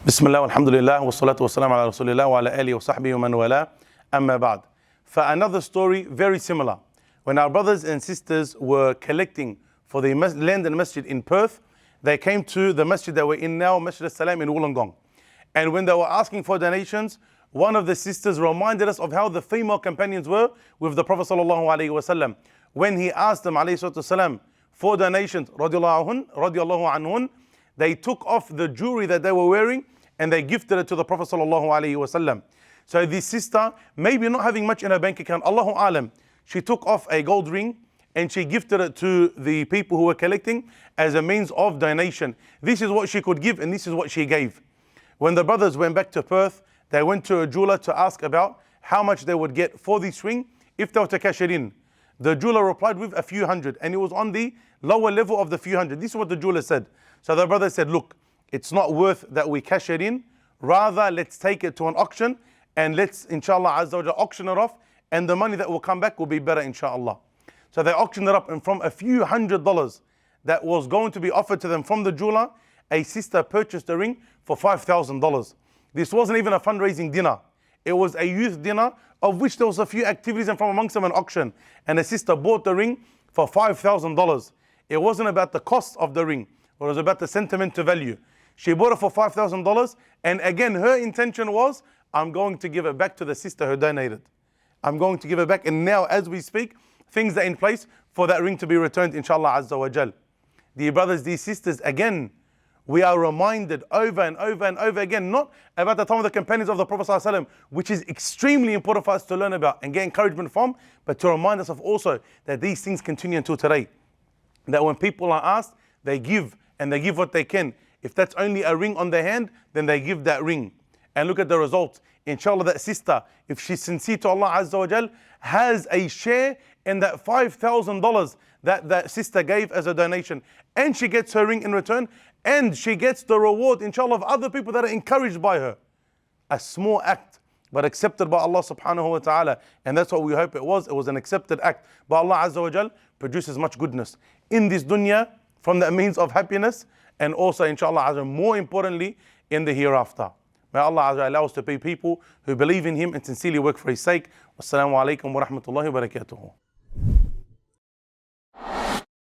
Bismillah, alhamdulillah, wa salatu wa salam ala rasulillah wa ala alihi wa sahbihi wa man wala, amma ba'd. For another story very similar, when our brothers and sisters were collecting for the land and masjid in Perth, they came to the masjid that we're in now, Masjid As-Salaam in Wollongong. And when they were asking for donations, one of the sisters reminded us of how the female companions were with the Prophet sallallahu alaihi wasallam. When he asked them alayhi salatu wasalam for donations, radiallahu anhun, they took off the jewelry that they were wearing and they gifted it to the Prophet sallallahu alaihi wasallam. So this sister, maybe not having much in her bank account, Allahu alam, she took off a gold ring and she gifted it to the people who were collecting as a means of donation. This is what she could give and this is what she gave. When the brothers went back to Perth, they went to a jeweler to ask about how much they would get for this ring if they were to cash it in. The jeweler replied with a few hundred, and it was on the lower level of the few hundred. This is what the jeweler said. So the brother said, look, it's not worth that we cash it in. Rather, let's take it to an auction and let's, inshallah, azza wa jalla, auction it off, and the money that will come back will be better, inshallah. So they auctioned it up, and from a few $100s that was going to be offered to them from the jeweler, a sister purchased a ring for $5,000. This wasn't even a fundraising dinner. It was a youth dinner of which there was a few activities and from amongst them an auction. And a sister bought the ring for $5,000. It wasn't about the cost of the ring. It was about the sentimental value. She bought it for $5,000. And again, her intention was, I'm going to give it back to the sister who donated. I'm going to give it back. And now, as we speak, things are in place for that ring to be returned, inshallah azza wa jal. Dear brothers, dear sisters, again, we are reminded over and over and over again, not about the time of the companions of the Prophet ﷺ, which is extremely important for us to learn about and get encouragement from, but to remind us of also that these things continue until today. That when people are asked, they give, and they give what they can. If that's only a ring on their hand, then they give that ring. And look at the result. Inshallah, that sister, if she's sincere to Allah Azza wa Jal, has a share in that $5,000 that that sister gave as a donation. And she gets her ring in return, and she gets the reward, inshallah, of other people that are encouraged by her. A small act, but accepted by Allah subhanahu wa ta'ala. And that's what we hope it was. It was an accepted act. But Allah Azza wa Jal produces much goodness in this dunya from the means of happiness, and also, inshallah, more importantly, in the hereafter. May Allah Azza wa Jal allow us to be people who believe in Him and sincerely work for His sake. Wassalamu alaikum wa rahmatullahi wa barakatuhu.